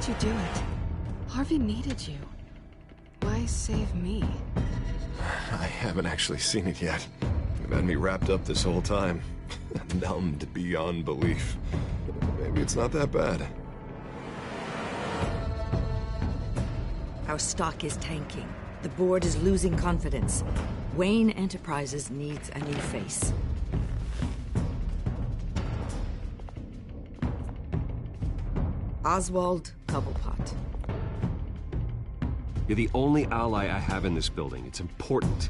you do it? Harvey needed you. Why save me? I haven't actually seen it yet. You've had me wrapped up this whole time. Numbed beyond belief. Maybe it's not that bad. Our stock is tanking. The board is losing confidence. Wayne Enterprises needs a new face. Oswald Cobblepot. You're the only ally I have in this building. It's important.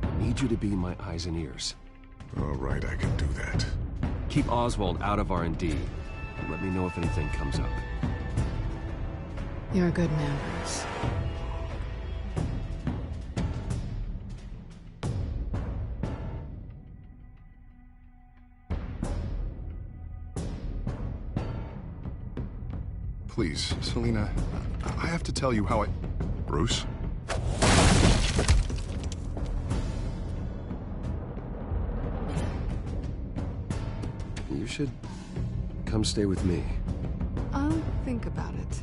I need you to be my eyes and ears. All right, I can do that. Keep Oswald out of R&D. And let me know if anything comes up. You're a good man, Bruce. Please, Selina, I have to tell you how I... Bruce? You should come stay with me. I'll think about it.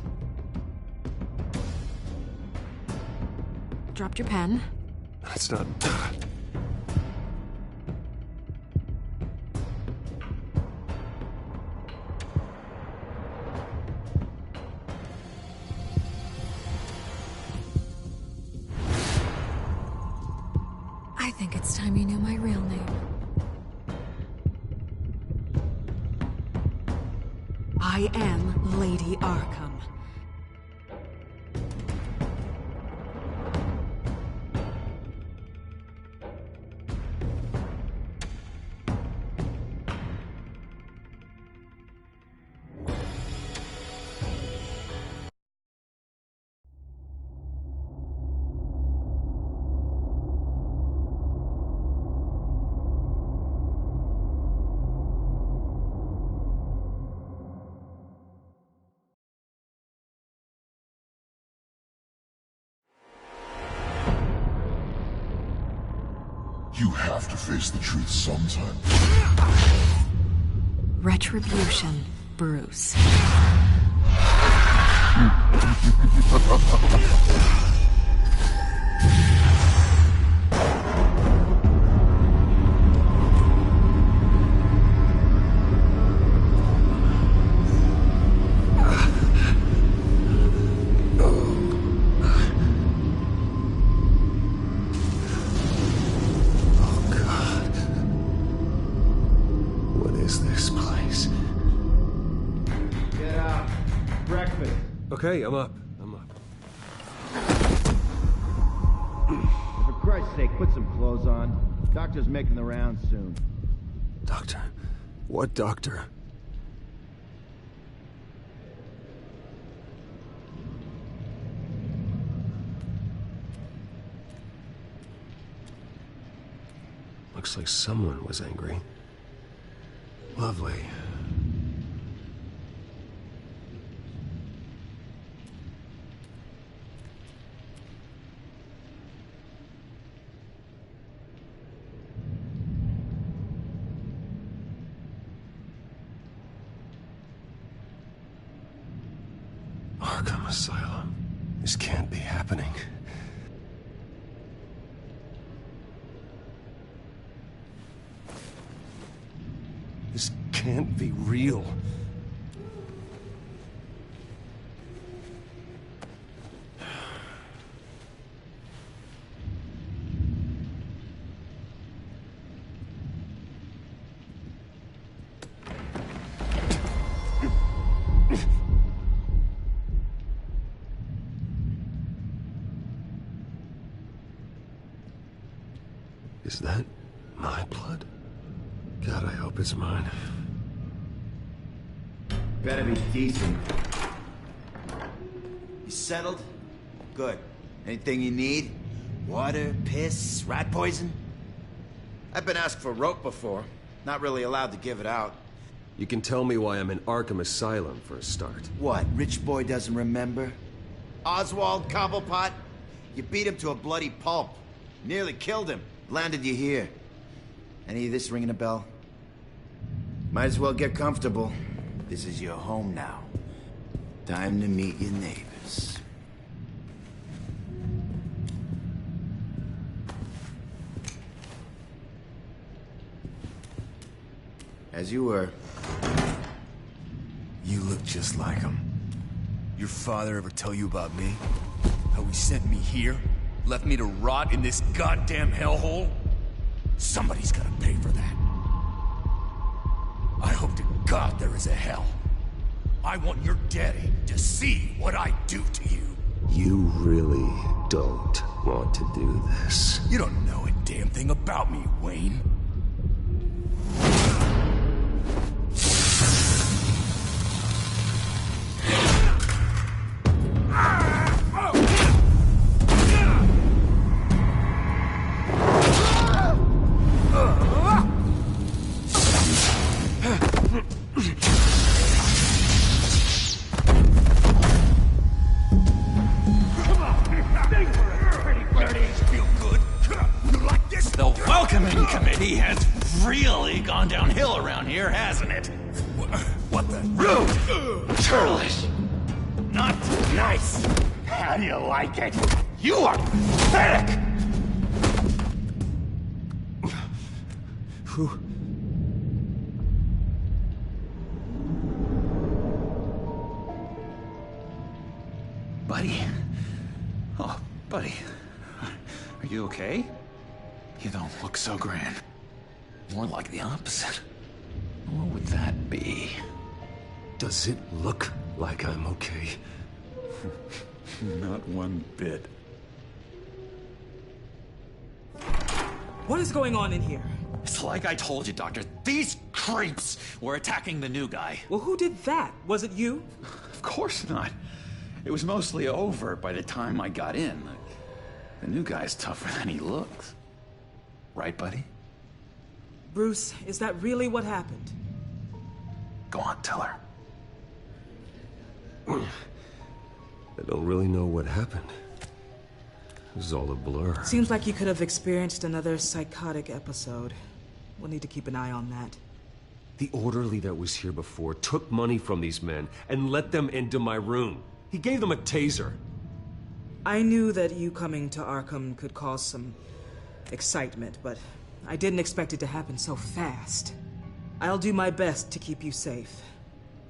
Dropped your pen. That's not... I think it's time you knew my real name. I am Lady Arkham. You have to face the truth sometime. Retribution, Bruce. Okay, I'm up. For Christ's sake, put some clothes on. Doctor's making the rounds soon. Doctor? What doctor? Looks like someone was angry. Lovely. Arkham Asylum. This can't be happening. This can't be real. Is that my blood? God, I hope it's mine. Better be decent. You settled? Good. Anything you need? Water, piss, rat poison? I've been asked for rope before. Not really allowed to give it out. You can tell me why I'm in Arkham Asylum for a start. What, rich boy doesn't remember? Oswald Cobblepot? You beat him to a bloody pulp. Nearly killed him. Landed you here. Any of this ringing a bell? Might as well get comfortable. This is your home now. Time to meet your neighbors. As you were. You look just like him. Your father ever tell you about me? How he sent me here? Left me to rot in this goddamn hellhole? Somebody's gotta pay for that. I hope to God there is a hell. I want your daddy to see what I do to you. You really don't want to do this. You don't know a damn thing about me, Wayne. What the? Rude! Churlish! Not nice! How do you like it? You are pathetic! Who? Buddy? Oh, buddy. Are you okay? You don't look so grand. More like the opposite. What would that be? Does it look like I'm okay? Not one bit. What is going on in here? It's like I told you, Doctor. These creeps were attacking the new guy. Well, who did that? Was it you? Of course not. It was mostly over by the time I got in. The new guy's tougher than he looks. Right, buddy? Bruce, is that really what happened? Go on, tell her. I don't really know what happened. It was all a blur. Seems like you could have experienced another psychotic episode. We'll need to keep an eye on that. The orderly that was here before took money from these men and let them into my room. He gave them a taser. I knew that you coming to Arkham could cause some excitement, but I didn't expect it to happen so fast. I'll do my best to keep you safe,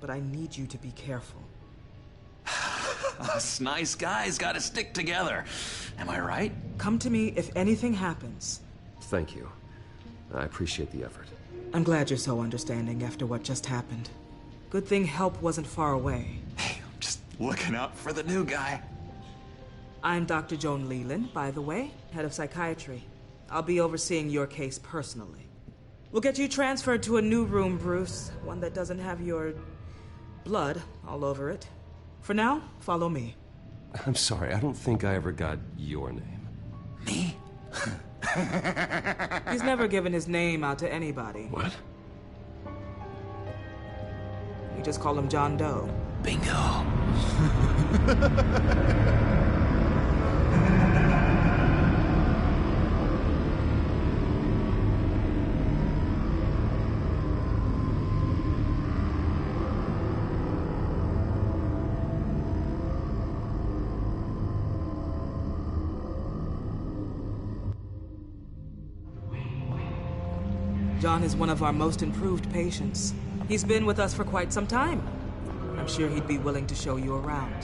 but I need you to be careful. Us nice guys gotta stick together. Am I right? Come to me if anything happens. Thank you. I appreciate the effort. I'm glad you're so understanding after what just happened. Good thing help wasn't far away. Hey, I'm just looking out for the new guy. I'm Dr. Joan Leland, by the way, head of psychiatry. I'll be overseeing your case personally. We'll get you transferred to a new room, Bruce. One that doesn't have your blood all over it. For now, follow me. I'm sorry, I don't think I ever got your name. Me? He's never given his name out to anybody. What? You just call him John Doe. Bingo. John is one of our most improved patients. He's been with us for quite some time. I'm sure he'd be willing to show you around.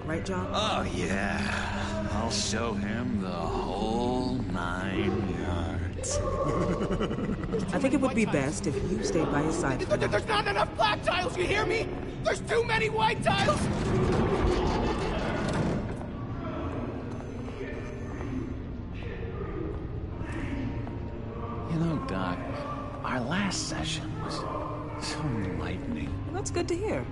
Right, John? Oh, yeah. I'll show him the whole 9 yards. I think it would be best if you stayed by his side. There's not enough black tiles, you hear me? There's too many white tiles! You know, Doc, our last session was so enlightening. Well, that's good to hear.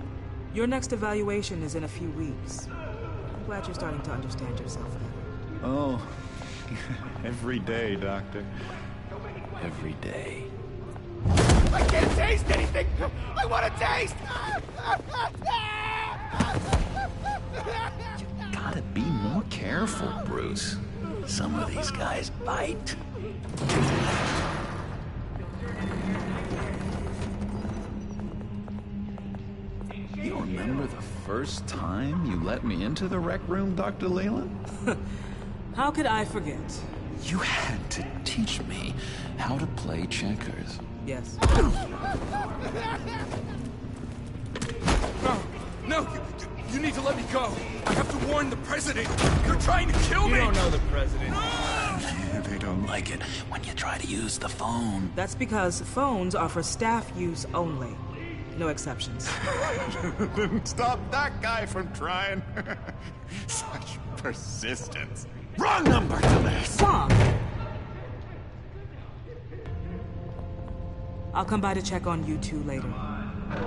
Your next evaluation is in a few weeks. I'm glad you're starting to understand yourself better. Oh, every day, Doctor. Every day. I can't taste anything! I want to taste! You gotta be more careful, Bruce. Some of these guys bite. You remember the first time you let me into the rec room, Dr. Leland? How could I forget? You had to teach me how to play checkers. Yes. No, you need to let me go. I have to warn the president. You're trying to kill me. You don't know the president. They don't like it when you try to use the phone. That's because phones are for staff use only. No exceptions. Didn't stop that guy from trying. Such persistence. Wrong number to this. Mom! I'll come by to check on you two later.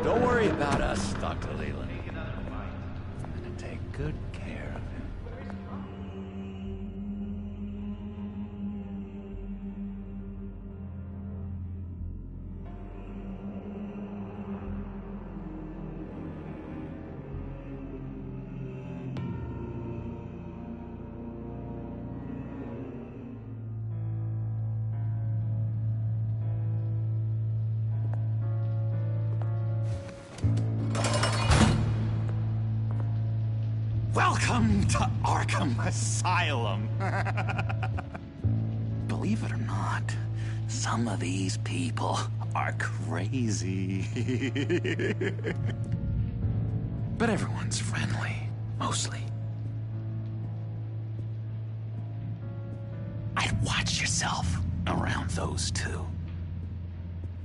Don't worry about us, Dr. Leland. I'm gonna take good care of him. Welcome to Arkham Asylum. Believe it or not, some of these people are crazy. But everyone's friendly, mostly. I'd watch yourself around those two.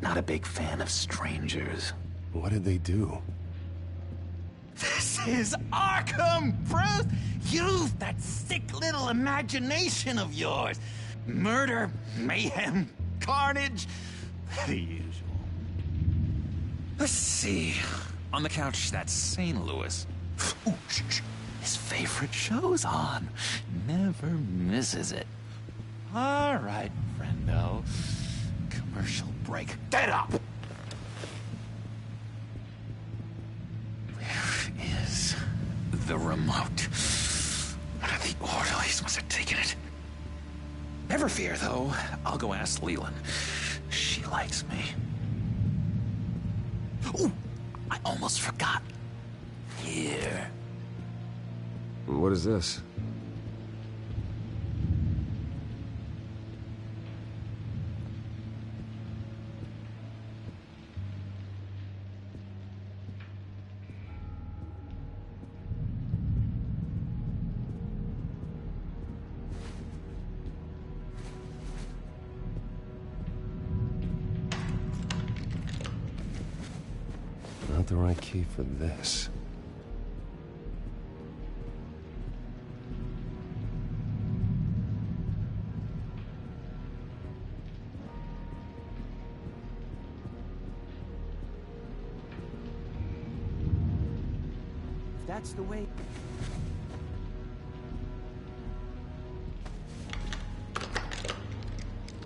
Not a big fan of strangers. What did they do? This is Arkham, Bruce! Use that sick little imagination of yours. Murder, mayhem, carnage, the usual. Let's see. On the couch, that's St. Louis. Ooh, shh. His favorite show's on. Never misses it. All right, friendo. Commercial break. Get up! Is the remote. One of the orderlies must have taken it. Never fear, though. I'll go ask Leland. She likes me. Ooh, I almost forgot. Here. What is this? Not the right key for this. That's the way.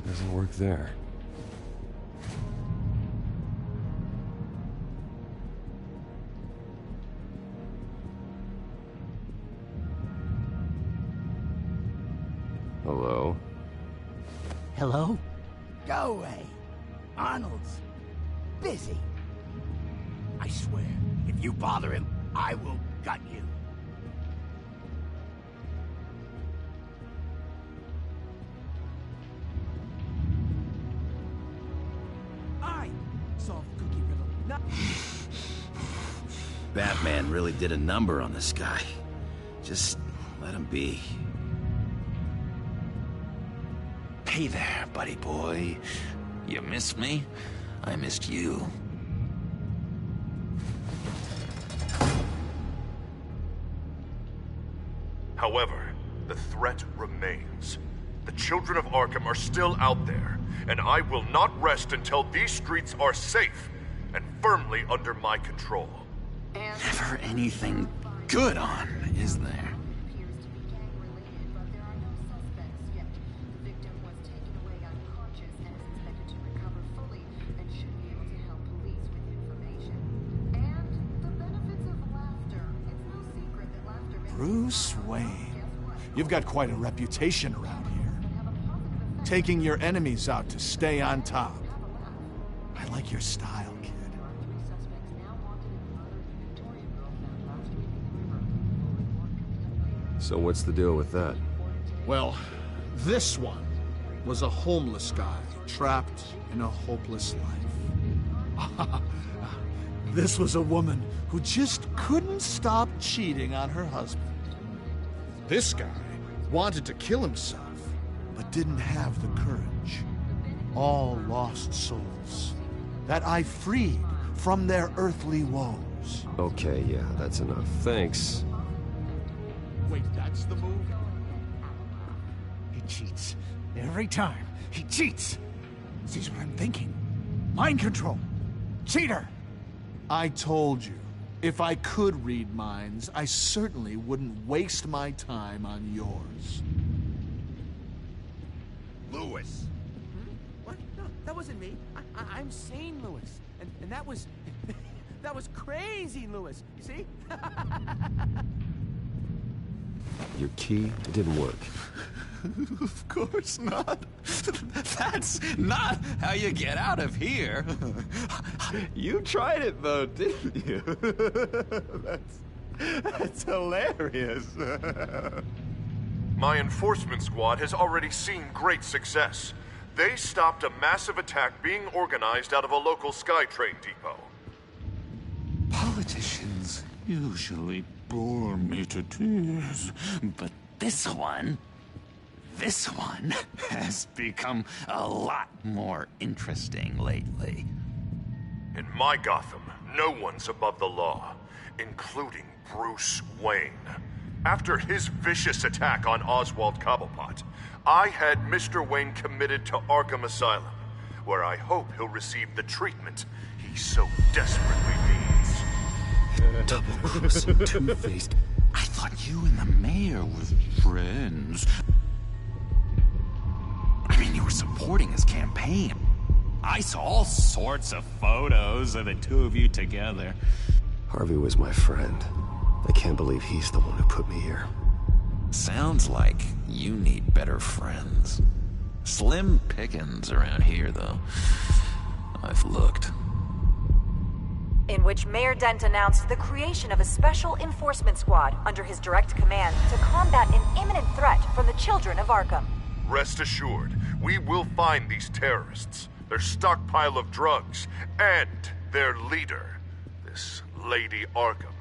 Doesn't work there. Hello? Hello? Go away. Arnold's busy. I swear, if you bother him, I will gut you. I solved the cookie riddle. No. Batman really did a number on this guy. Just let him be. Hey there, buddy boy. You missed me? I missed you. However, the threat remains. The children of Arkham are still out there, and I will not rest until these streets are safe and firmly under my control. Never anything good on, is there? Bruce Wayne. You've got quite a reputation around here. Taking your enemies out to stay on top. I like your style, kid. So what's the deal with that? Well, this one was a homeless guy trapped in a hopeless life. This was a woman who just couldn't stop cheating on her husband. This guy wanted to kill himself, but didn't have the courage. All lost souls that I freed from their earthly woes. Okay, yeah, that's enough. Thanks. Wait, that's the move? He cheats. Every time. He cheats. Sees what I'm thinking. Mind control. Cheater! I told you, if I could read minds, I certainly wouldn't waste my time on yours. Lewis! What? No, that wasn't me. I'm sane, Lewis. And that was... that was crazy, Lewis. You see? Your key, it didn't work. Of course not. That's not how you get out of here. You tried it though, didn't you? That's hilarious. My enforcement squad has already seen great success. They stopped a massive attack being organized out of a local SkyTrain depot. Politicians usually bore me to tears, but this one has become a lot more interesting lately. In my Gotham, no one's above the law, including Bruce Wayne. After his vicious attack on Oswald Cobblepot, I had Mr. Wayne committed to Arkham Asylum, where I hope he'll receive the treatment he so desperately needs. Double-crossing, two-faced. I thought you and the mayor were friends. I mean, you were supporting his campaign. I saw all sorts of photos of the two of you together. Harvey was my friend. I can't believe he's the one who put me here. Sounds like you need better friends. Slim pickings around here, though. I've looked. In which Mayor Dent announced the creation of a special enforcement squad under his direct command to combat an imminent threat from the children of Arkham. Rest assured, we will find these terrorists, their stockpile of drugs, and their leader, this Lady Arkham,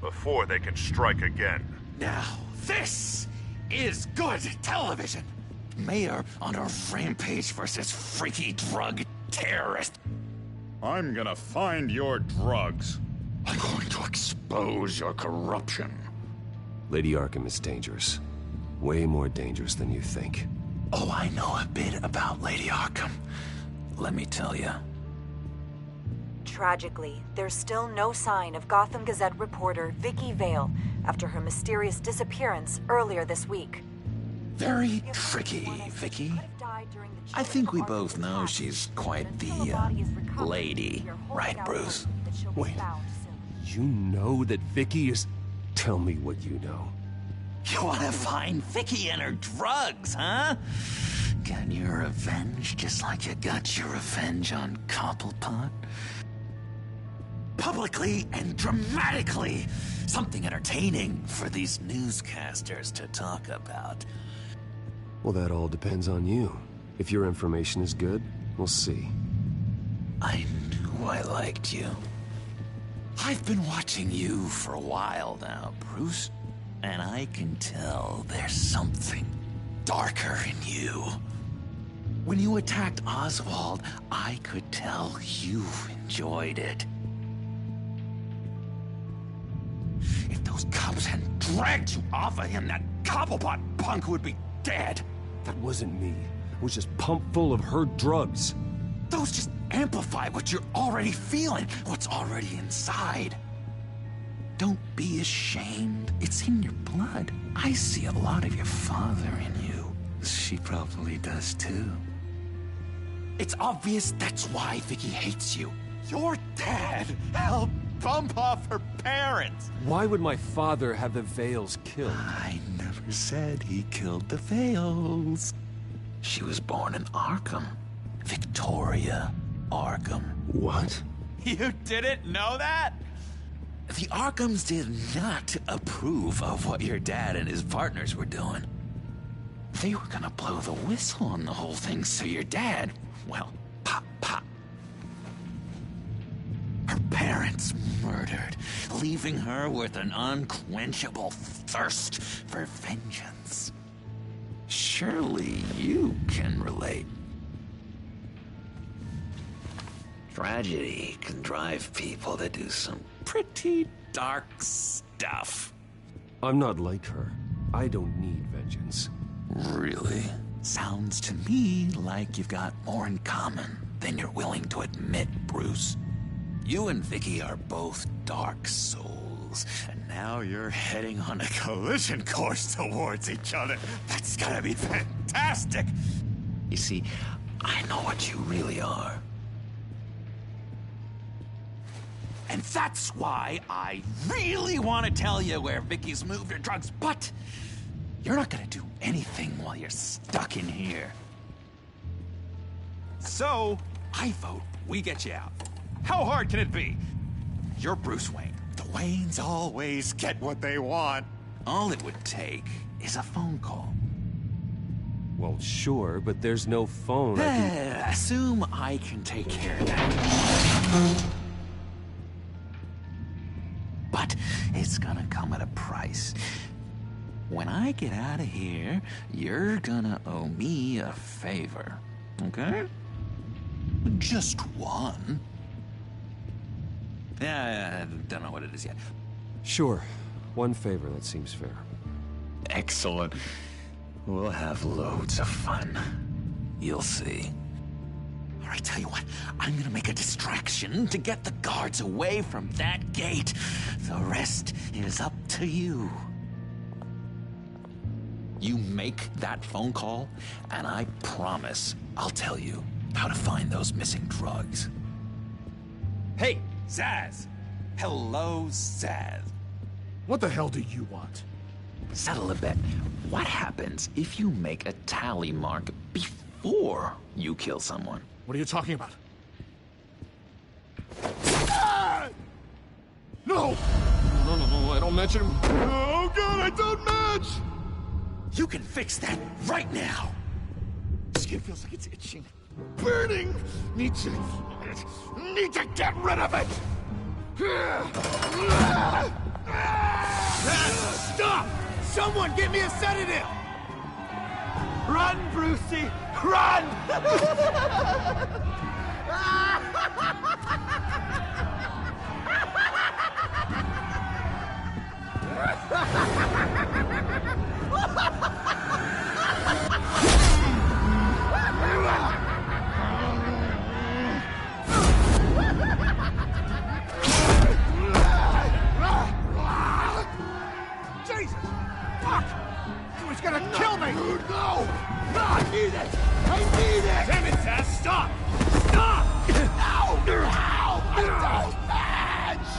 before they can strike again. Now, this is good television. Mayor on a rampage versus freaky drug terrorist. I'm gonna find your drugs. I'm going to expose your corruption. Lady Arkham is dangerous. Way more dangerous than you think. Oh, I know a bit about Lady Arkham. Let me tell you. Tragically, there's still no sign of Gotham Gazette reporter Vicky Vale after her mysterious disappearance earlier this week. Very tricky, Vicky. I think we both know she's quite the, lady, right, Bruce? Wait, you know that Vicky is... Tell me what you know. You want to find Vicky and her drugs, huh? Got your revenge just like you got your revenge on Cobblepot? Publicly and dramatically. Something entertaining for these newscasters to talk about. Well, that all depends on you. If your information is good, we'll see. I knew I liked you. I've been watching you for a while now, Bruce. And I can tell there's something darker in you. When you attacked Oswald, I could tell you enjoyed it. If those cops hadn't dragged you off of him, that Cobblepot punk would be dead. That wasn't me. It was just pumped full of her drugs. Those just amplify what you're already feeling, what's already inside. Don't be ashamed. It's in your blood. I see a lot of your father in you. She probably does too. It's obvious that's why Vicky hates you. Your dad helped bump off her parents. Why would my father have the Vales killed? I never said he killed the Vales. She was born in Arkham. Victoria Arkham. What? You didn't know that? The Arkhams did not approve of what your dad and his partners were doing. They were gonna blow the whistle on the whole thing, so your dad, well, pop, pop. Her parents murdered, leaving her with an unquenchable thirst for vengeance. Surely you can relate. Tragedy can drive people to do some pretty dark stuff. I'm not like her. I don't need vengeance. Really? Sounds to me like you've got more in common than you're willing to admit, Bruce. You and Vicky are both dark souls, and now you're heading on a collision course towards each other. That's gotta be fantastic! You see, I know what you really are. And that's why I really want to tell you where Vicky's moved her drugs, but you're not gonna do anything while you're stuck in here. So, I vote we get you out. How hard can it be? You're Bruce Wayne. The Waynes always get what they want. All it would take is a phone call. Well, sure, but there's no phone. Assume I can take care of that. But it's gonna come at a price. When I get out of here, you're gonna owe me a favor, okay? Just one. Yeah, I don't know what it is yet. Sure. One favor, that seems fair. Excellent. We'll have loads of fun. You'll see. All right, tell you what, I'm gonna make a distraction to get the guards away from that gate. The rest is up to you. You make that phone call, and I promise I'll tell you how to find those missing drugs. Hey, Zaz! Hello, Zaz. What the hell do you want? Settle a bet. What happens if you make a tally mark before you kill someone? What are you talking about? Ah! No! No, I don't match him. Oh, God, I don't match! You can fix that right now! Skin feels like it's itching. Burning! Need to get rid of it! Stop! Someone get me a sedative! Run, Brucey! Run! Jesus! Fuck! He was gonna kill me! No! No, I need it! I need it! Damn it, Tess! Stop! Stop! No! No! I don't match!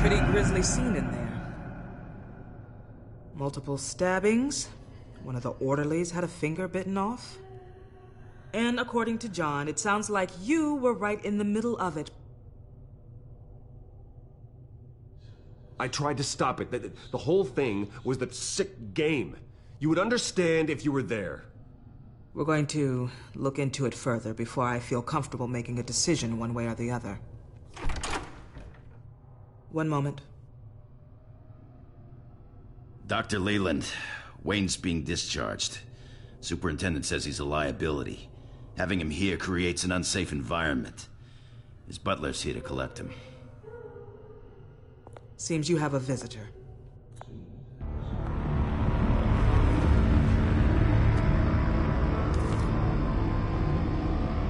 Pretty grisly scene in there. Multiple stabbings. One of the orderlies had a finger bitten off. And according to John, it sounds like you were right in the middle of it. I tried to stop it. The whole thing was that sick game. You would understand if you were there. We're going to look into it further before I feel comfortable making a decision one way or the other. One moment. Dr. Leland, Wayne's being discharged. Superintendent says he's a liability. Having him here creates an unsafe environment. His butler's here to collect him. Seems you have a visitor.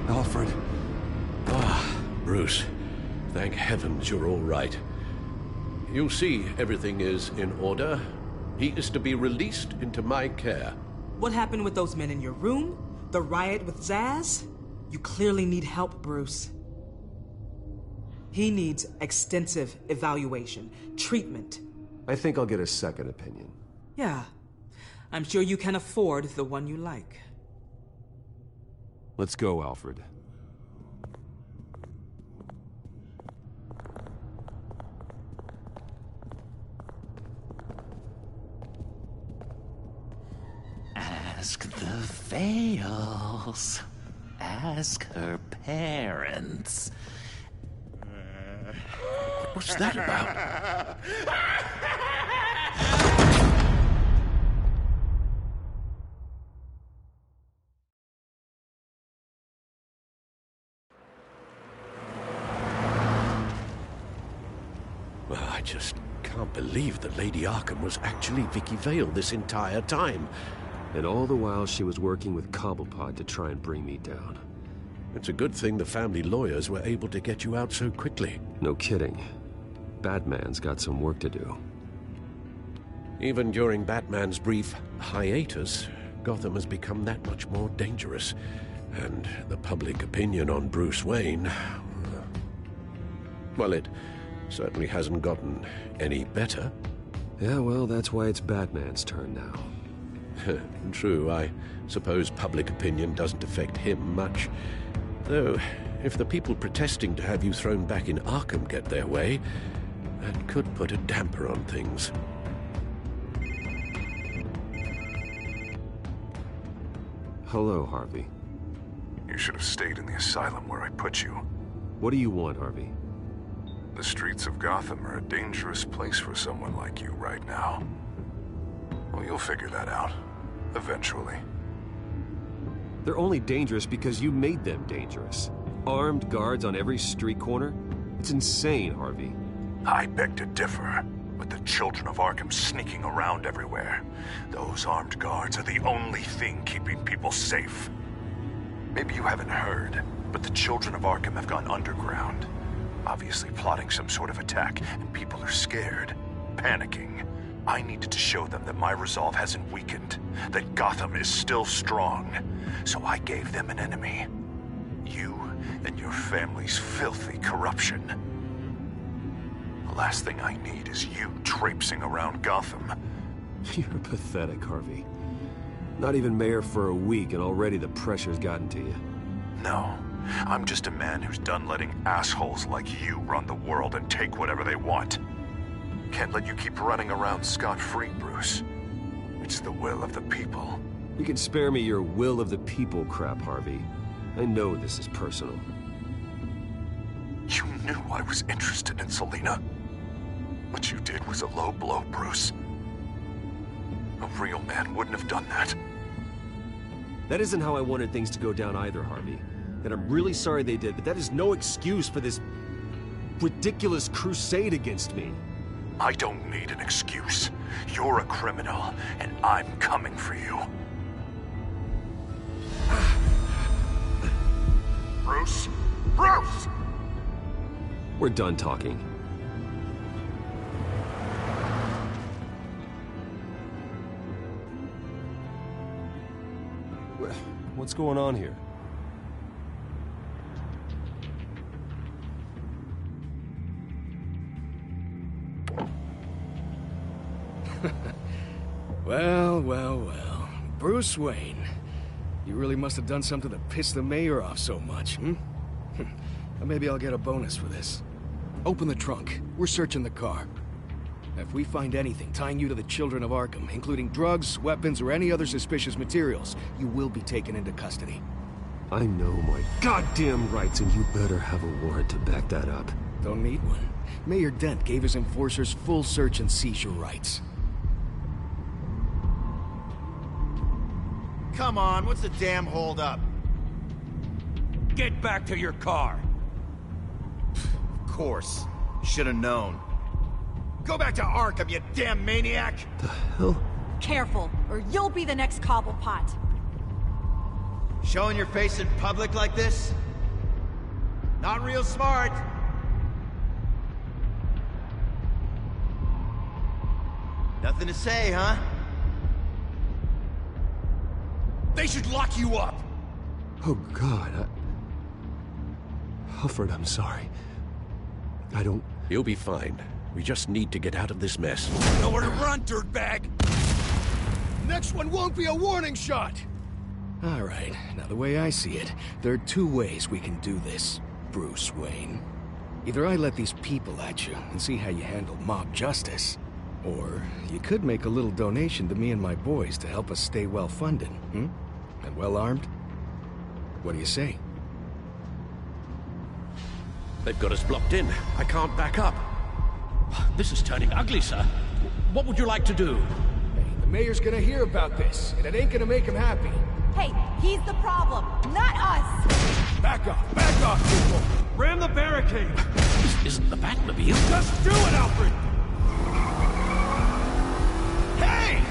Alfred. Ah, Bruce. Thank heavens you're all right. You see, everything is in order. He is to be released into my care. What happened with those men in your room? The riot with Zaz? You clearly need help, Bruce. He needs extensive evaluation, treatment. I think I'll get a second opinion. Yeah. I'm sure you can afford the one you like. Let's go, Alfred. Ask the Vales. Ask her parents. What's that about? Well, I just can't believe that Lady Arkham was actually Vicky Vale this entire time. And all the while she was working with Cobblepot to try and bring me down. It's a good thing the family lawyers were able to get you out so quickly. No kidding. Batman's got some work to do. Even during Batman's brief hiatus, Gotham has become that much more dangerous. And the public opinion on Bruce Wayne... well, it certainly hasn't gotten any better. Yeah, well, that's why it's Batman's turn now. True, I suppose public opinion doesn't affect him much. Though, if the people protesting to have you thrown back in Arkham get their way, that could put a damper on things. Hello, Harvey. You should have stayed in the asylum where I put you. What do you want, Harvey? The streets of Gotham are a dangerous place for someone like you right now. Well, you'll figure that out. Eventually. They're only dangerous because you made them dangerous. Armed guards on every street corner? It's insane, Harvey. I beg to differ, with the children of Arkham sneaking around everywhere. Those armed guards are the only thing keeping people safe. Maybe you haven't heard, but the children of Arkham have gone underground. Obviously plotting some sort of attack, and people are scared, panicking. I needed to show them that my resolve hasn't weakened, that Gotham is still strong. So I gave them an enemy. You and your family's filthy corruption. The last thing I need is you traipsing around Gotham. You're pathetic, Harvey. Not even mayor for a week and already the pressure's gotten to you. No, I'm just a man who's done letting assholes like you run the world and take whatever they want. Can't let you keep running around scot-free, Bruce. It's the will of the people. You can spare me your will of the people crap, Harvey. I know this is personal. You knew I was interested in Selina. What you did was a low blow, Bruce. A real man wouldn't have done that. That isn't how I wanted things to go down either, Harvey. And I'm really sorry they did, but that is no excuse for this ridiculous crusade against me. I don't need an excuse. You're a criminal, and I'm coming for you. Bruce? Bruce! We're done talking. What's going on here? Well. Bruce Wayne. You really must have done something to piss the mayor off so much, hmm? Well, maybe I'll get a bonus for this. Open the trunk. We're searching the car. If we find anything tying you to the children of Arkham, including drugs, weapons, or any other suspicious materials, you will be taken into custody. I know my goddamn rights, and you better have a warrant to back that up. Don't need one. Mayor Dent gave his enforcers full search and seizure rights. Come on, what's the damn holdup? Get back to your car. Of course. Should have known. Go back to Arkham, you damn maniac! The hell? Careful, or you'll be the next Cobblepot. Showing your face in public like this? Not real smart. Nothing to say, huh? They should lock you up! Oh, God, Alfred, I'm sorry. I don't... You'll be fine. We just need to get out of this mess. Nowhere to run, dirtbag! Next one won't be a warning shot! All right, now the way I see it, there are two ways we can do this, Bruce Wayne. Either I let these people at you and see how you handle mob justice, or you could make a little donation to me and my boys to help us stay well-funded, And well-armed? What do you say? They've got us blocked in. I can't back up. This is turning ugly, sir. What would you like to do? Hey, the mayor's gonna hear about this, and it ain't gonna make him happy. Hey, he's the problem, not us! Back off, people! Ram the barricade! This isn't the Batmobile. Just do it, Alfred! Hey!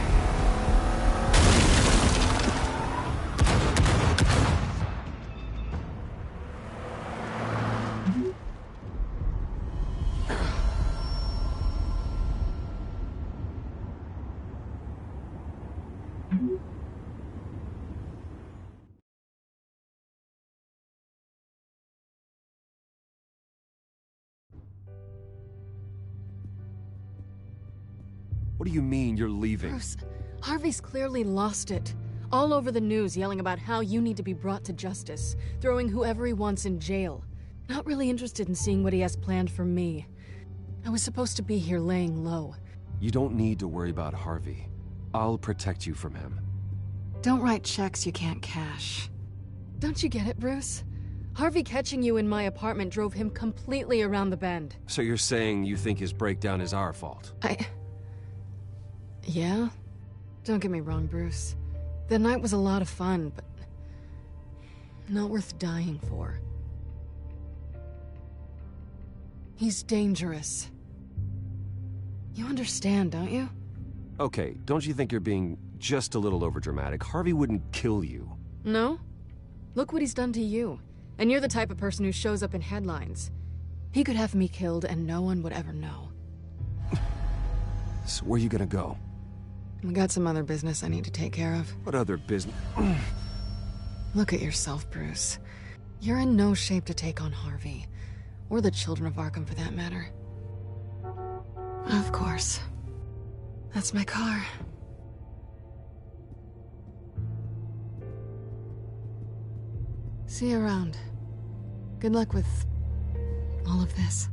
What do you mean you're leaving? Bruce, Harvey's clearly lost it. All over the news yelling about how you need to be brought to justice, throwing whoever he wants in jail. Not really interested in seeing what he has planned for me. I was supposed to be here laying low. You don't need to worry about Harvey. I'll protect you from him. Don't write checks you can't cash. Don't you get it, Bruce? Harvey catching you in my apartment drove him completely around the bend. So you're saying you think his breakdown is our fault? Yeah? Don't get me wrong, Bruce. The night was a lot of fun, but not worth dying for. He's dangerous. You understand, don't you? Okay, don't you think you're being just a little overdramatic? Harvey wouldn't kill you. No? Look what he's done to you. And you're the type of person who shows up in headlines. He could have me killed and no one would ever know. So where are you gonna go? I got some other business I need to take care of. What other business? Look at yourself, Bruce. You're in no shape to take on Harvey. Or the children of Arkham, for that matter. Of course. That's my car. See you around. Good luck with all of this.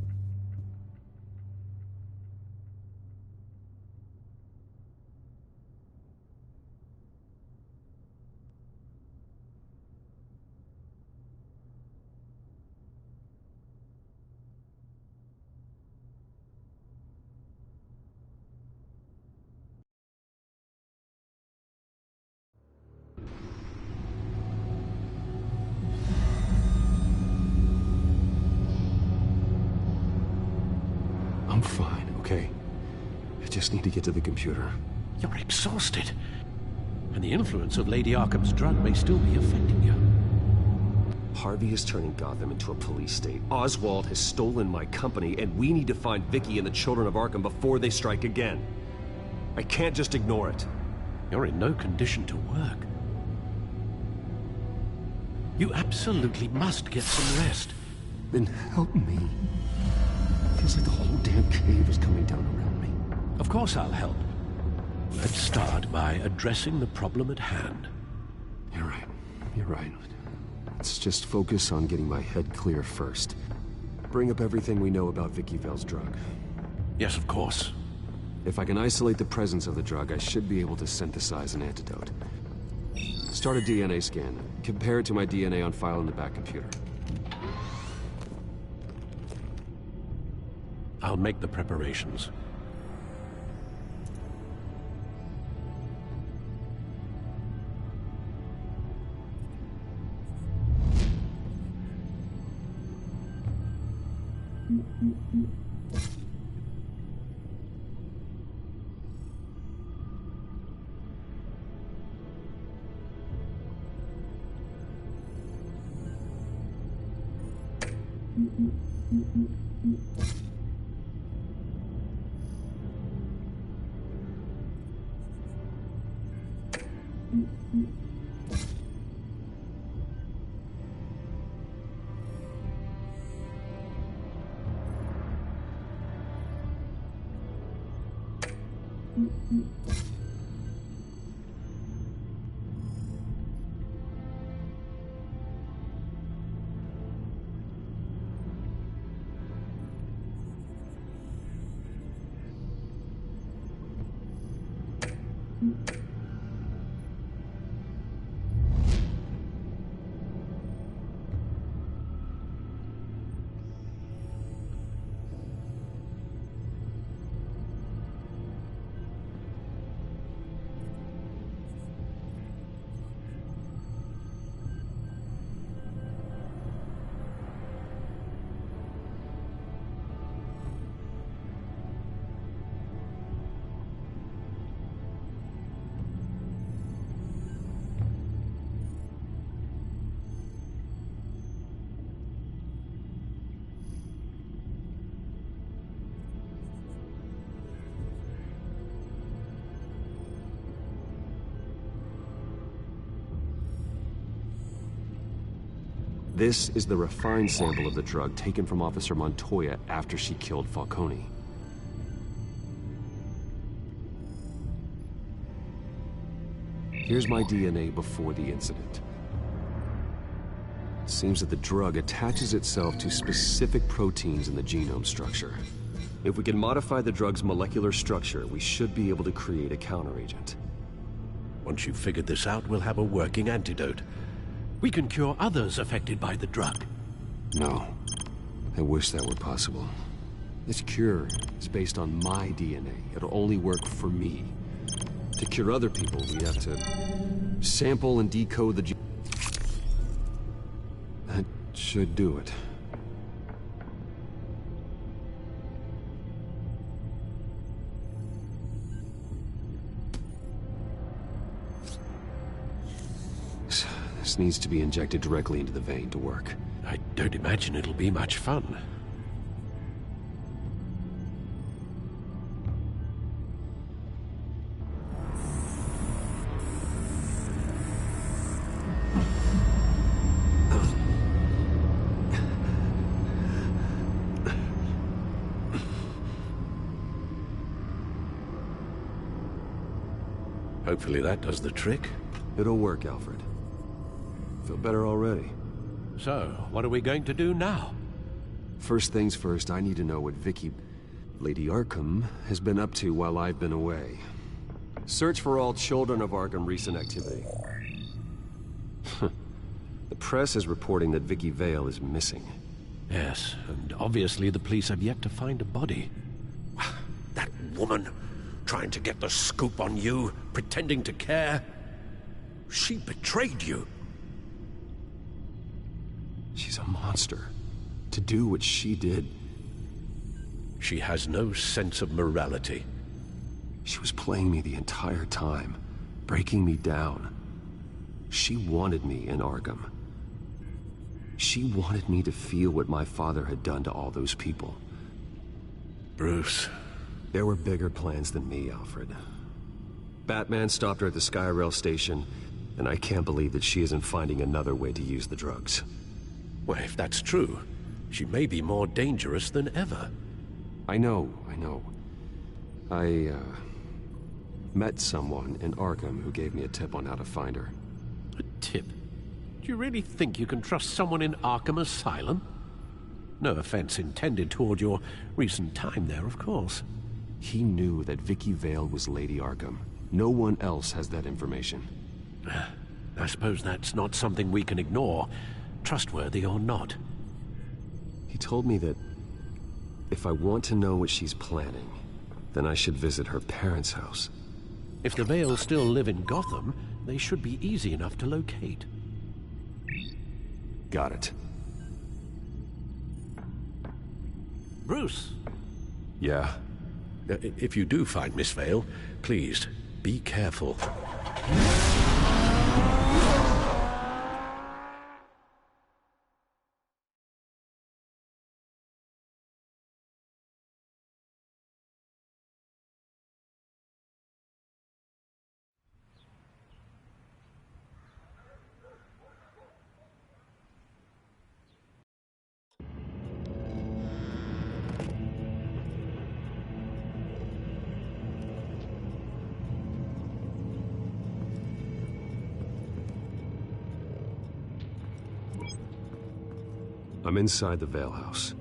I'm fine, okay? I just need to get to the computer. You're exhausted. And the influence of Lady Arkham's drug may still be affecting you. Harvey is turning Gotham into a police state. Oswald has stolen my company, and we need to find Vicky and the children of Arkham before they strike again. I can't just ignore it. You're in no condition to work. You absolutely must get some rest. Then help me. Feels like the whole damn cave is coming down around me. Of course I'll help. Let's start by addressing the problem at hand. You're right. You're right. Let's just focus on getting my head clear first. Bring up everything we know about Vicky Vale's drug. Yes, of course. If I can isolate the presence of the drug, I should be able to synthesize an antidote. Start a DNA scan. Compare it to my DNA on file in the back computer. I'll make the preparations. This is the refined sample of the drug taken from Officer Montoya after she killed Falcone. Here's my DNA before the incident. It seems that the drug attaches itself to specific proteins in the genome structure. If we can modify the drug's molecular structure, we should be able to create a counteragent. Once you've figured this out, we'll have a working antidote. We can cure others affected by the drug. No. I wish that were possible. This cure is based on my DNA. It'll only work for me. To cure other people, we have to sample and decode the That should do it. This needs to be injected directly into the vein to work. I don't imagine it'll be much fun. Hopefully that does the trick. It'll work, Alfred. Feel better already. So, what are we going to do now? First things first, I need to know what Vicky, Lady Arkham, has been up to while I've been away. Search for all children of Arkham recent activity. The press is reporting that Vicky Vale is missing. Yes, and obviously the police have yet to find a body. That woman, trying to get the scoop on you, pretending to care. She betrayed you. She's a monster. To do what she did. She has no sense of morality. She was playing me the entire time, breaking me down. She wanted me in Arkham. She wanted me to feel what my father had done to all those people. Bruce. There were bigger plans than me, Alfred. Batman stopped her at the Skyrail station, and I can't believe that she isn't finding another way to use the drugs. Well, if that's true, she may be more dangerous than ever. I know. I met someone in Arkham who gave me a tip on how to find her. A tip? Do you really think you can trust someone in Arkham Asylum? No offense intended toward your recent time there, of course. He knew that Vicky Vale was Lady Arkham. No one else has that information. I suppose that's not something we can ignore, trustworthy or not. He told me that if I want to know what she's planning, then I should visit her parents' house. If the Vales still live in Gotham, they should be easy enough to locate. Got it. Bruce? Yeah? If you do find Miss Vale, please, be careful. I'm inside the Vale House.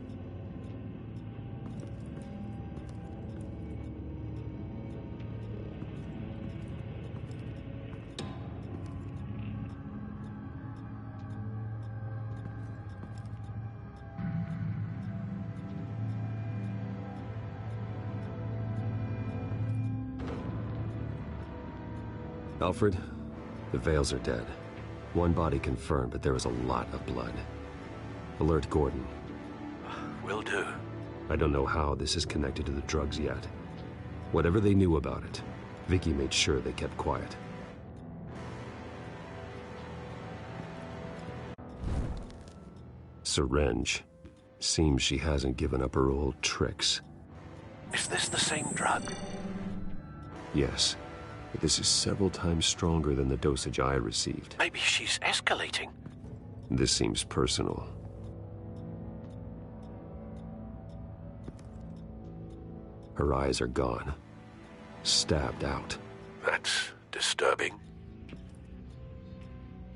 Alfred, the Vales are dead. One body confirmed, but there is a lot of blood. Alert Gordon. Will do. I don't know how this is connected to the drugs yet. Whatever they knew about it, Vicky made sure they kept quiet. Syringe. Seems she hasn't given up her old tricks. Is this the same drug? Yes. But this is several times stronger than the dosage I received. Maybe she's escalating. This seems personal. Her eyes are gone. Stabbed out. That's disturbing.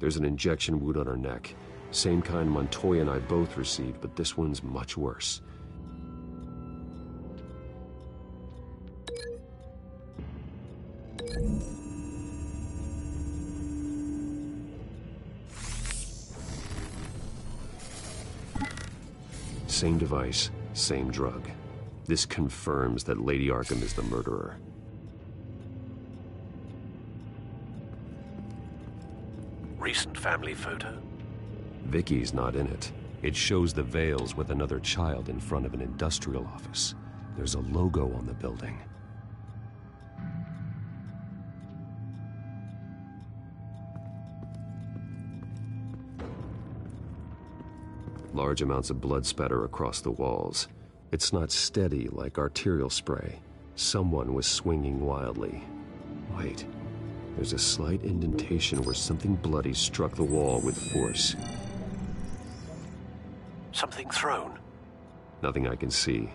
There's an injection wound on her neck. Same kind Montoya and I both received, but this one's much worse. Same device, same drug. This confirms that Lady Arkham is the murderer. Recent family photo? Vicky's not in it. It shows the Vales with another child in front of an industrial office. There's a logo on the building. Large amounts of blood spatter across the walls. It's not steady like arterial spray. Someone was swinging wildly. Wait, there's a slight indentation where something bloody struck the wall with force. Something thrown? Nothing I can see.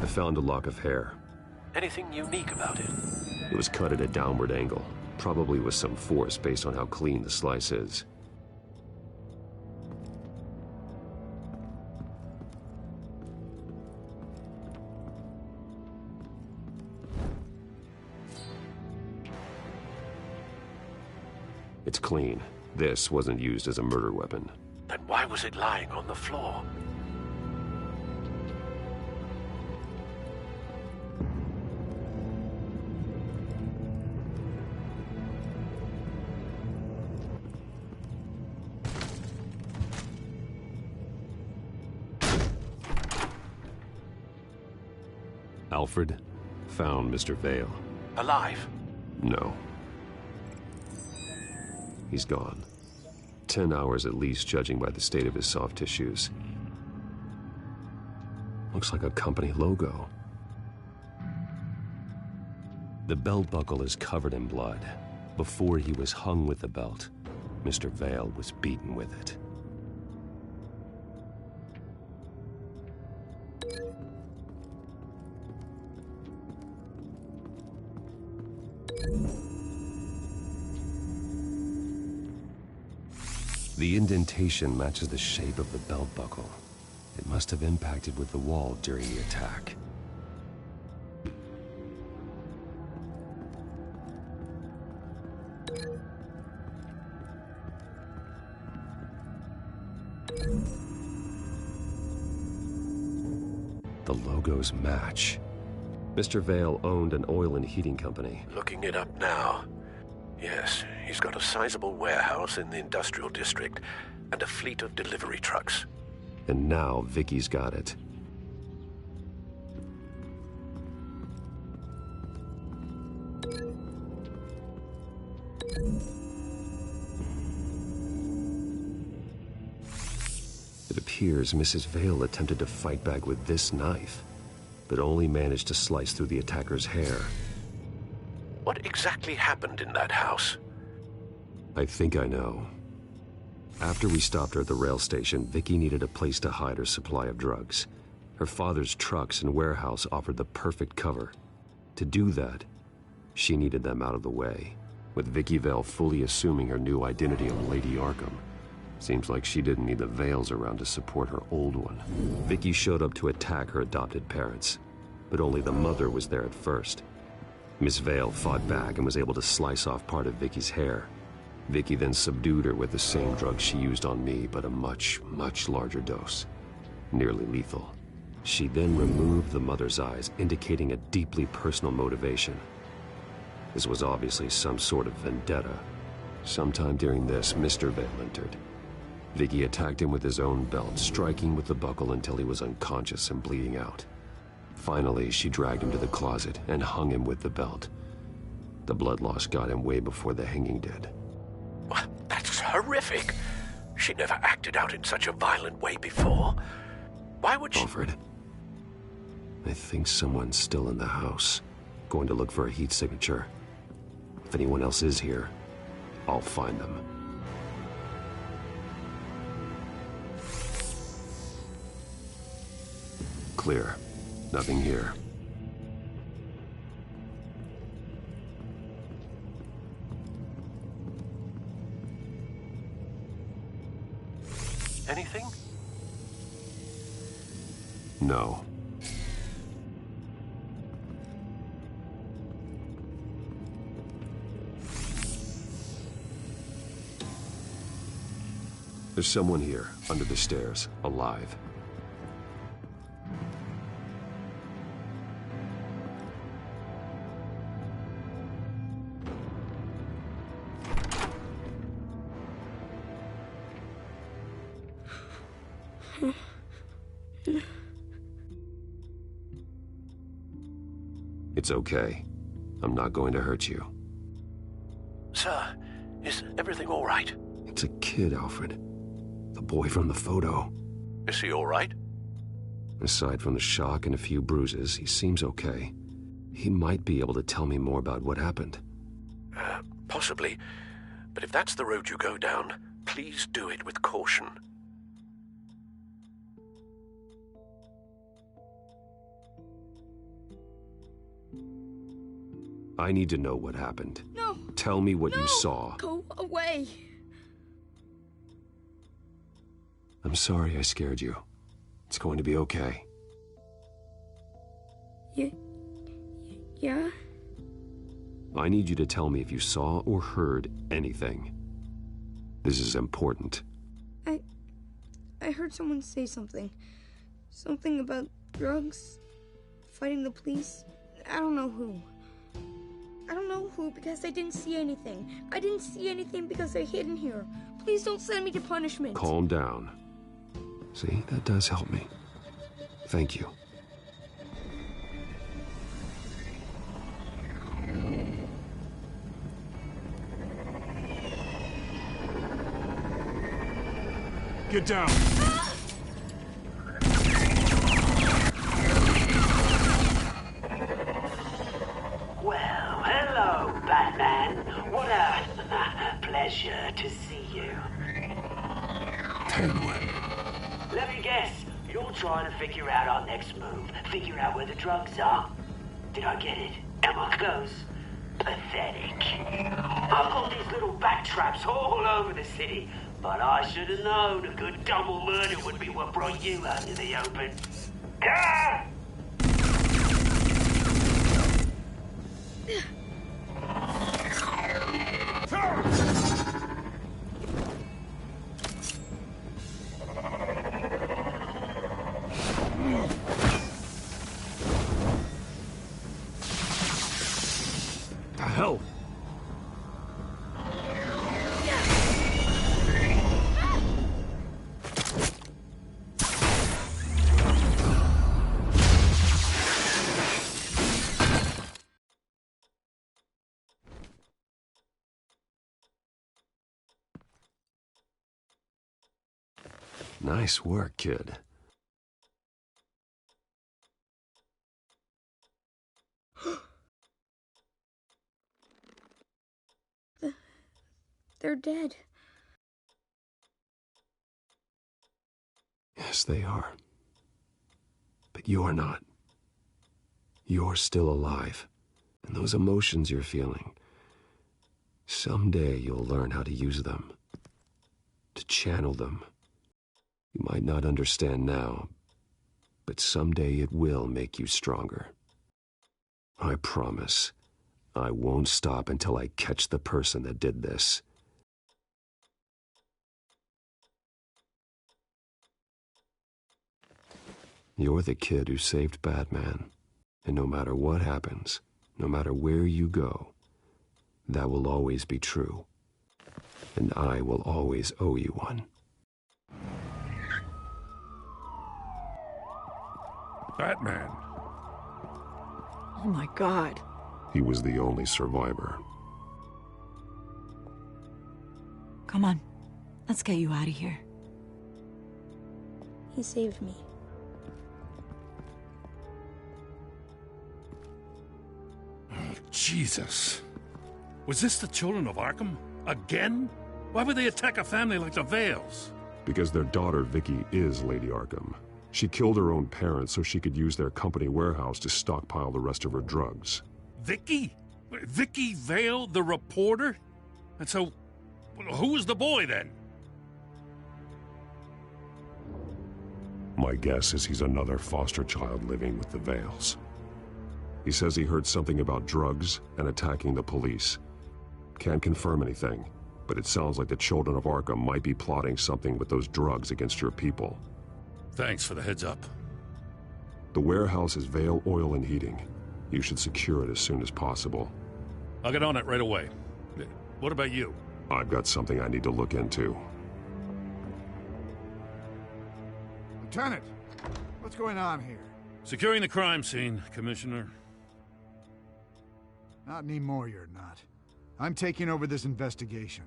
I found a lock of hair. Anything unique about it? It was cut at a downward angle, probably with some force based on how clean the slice is. It's clean. This wasn't used as a murder weapon. Then why was it lying on the floor? Alfred found Mr. Vale. Alive? No. He's gone. 10 hours at least, judging by the state of his soft tissues. Looks like a company logo. The belt buckle is covered in blood. Before he was hung with the belt, Mr. Vale was beaten with it. The indentation matches the shape of the belt buckle. It must have impacted with the wall during the attack. The logos match. Mr. Vale owned an oil and heating company. Looking it up now. Yes, he's got a sizable warehouse in the industrial district and a fleet of delivery trucks. And now Vicky's got it. It appears Mrs. Vale attempted to fight back with this knife, but only managed to slice through the attacker's hair. What exactly happened in that house? I think I know. After we stopped her at the rail station, Vicky needed a place to hide her supply of drugs. Her father's trucks and warehouse offered the perfect cover. To do that, She needed them out of the way, with Vicky Vale fully assuming her new identity of Lady Arkham. Seems like she didn't need the veils around to support her old one. Vicky showed up to attack her adopted parents, but only the mother was there at first. Miss Vale fought back and was able to slice off part of Vicky's hair. Vicky then subdued her with the same drug she used on me, but a much, much larger dose. Nearly lethal. She then removed the mother's eyes, indicating a deeply personal motivation. This was obviously some sort of vendetta. Sometime during this, Mr. Vale entered. Vicky attacked him with his own belt, striking with the buckle until he was unconscious and bleeding out. Finally, she dragged him to the closet and hung him with the belt. The blood loss got him way before the hanging did. That's horrific. She never acted out in such a violent way before. Why would she... Alfred, I think someone's still in the house. Going to look for a heat signature. If anyone else is here, I'll find them. Clear. Nothing here. Anything? No. There's someone here, under the stairs, alive. It's okay. I'm not going to hurt you. Sir, is everything all right? It's a kid, Alfred. The boy from the photo. Is he all right? Aside from the shock and a few bruises, he seems okay. He might be able to tell me more about what happened. Possibly. But if that's the road you go down, please do it with caution. I need to know what happened. No! Tell me what you saw. Go away! I'm sorry I scared you. It's going to be okay. Yeah? I need you to tell me if you saw or heard anything. This is important. I heard someone say something. Something about drugs, fighting the police. I don't know who. I don't know who because I didn't see anything. I didn't see anything because I hid in here. Please don't send me to punishment. Calm down. See, that does help me. Thank you. Get down. Well, hello, Batman. What a pleasure to see you. Penguin. Let me guess. You're trying to figure out our next move. Figure out where the drugs are. Did I get it? Am I close? Pathetic. I've got these little bat traps all over the city, but I should have known a good double murder would be what brought you out to the open. Ah! The hell? Nice work, kid. They're dead. Yes, they are. But you're not. You're still alive. And those emotions you're feeling, someday you'll learn how to use them, to channel them. You might not understand now, but someday it will make you stronger. I promise, I won't stop until I catch the person that did this. You're the kid who saved Batman, and no matter what happens, no matter where you go, that will always be true. And I will always owe you one. Batman. Oh my God. He was the only survivor. Come on, let's get you out of here. He saved me. Oh, Jesus. Was this the children of Arkham? Again? Why would they attack a family like the Vales? Because their daughter, Vicky, is Lady Arkham. She killed her own parents so she could use their company warehouse to stockpile the rest of her drugs. Vicky? Vicky Vale, the reporter? And so, who was the boy then? My guess is he's another foster child living with the Vales. He says he heard something about drugs and attacking the police. Can't confirm anything, but it sounds like the children of Arkham might be plotting something with those drugs against your people. Thanks for the heads up. The warehouse is Vale Oil and Heating. You should secure it as soon as possible. I'll get on it right away. What about you? I've got something I need to look into. Lieutenant, what's going on here? Securing the crime scene, Commissioner. Not anymore, you're not. I'm taking over this investigation.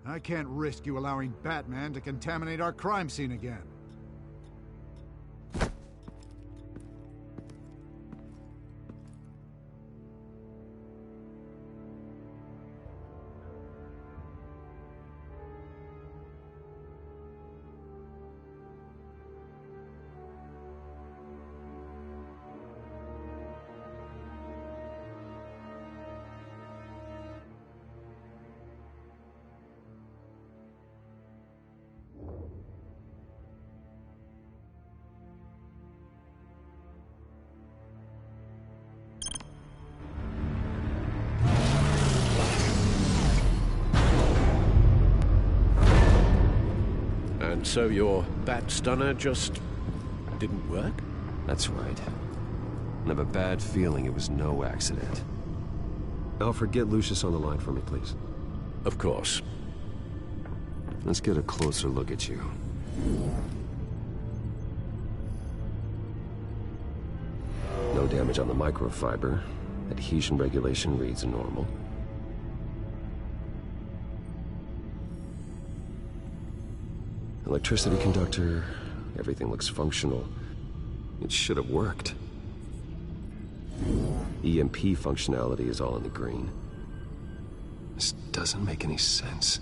I can't risk you allowing Batman to contaminate our crime scene again. And so your bat stunner just didn't work? That's right. I have a bad feeling it was no accident. Alfred, get Lucius on the line for me, please. Of course. Let's get a closer look at you. No damage on the microfiber. Adhesion regulation reads normal. Electricity conductor, everything looks functional. It should have worked. EMP functionality is all in the green. This doesn't make any sense.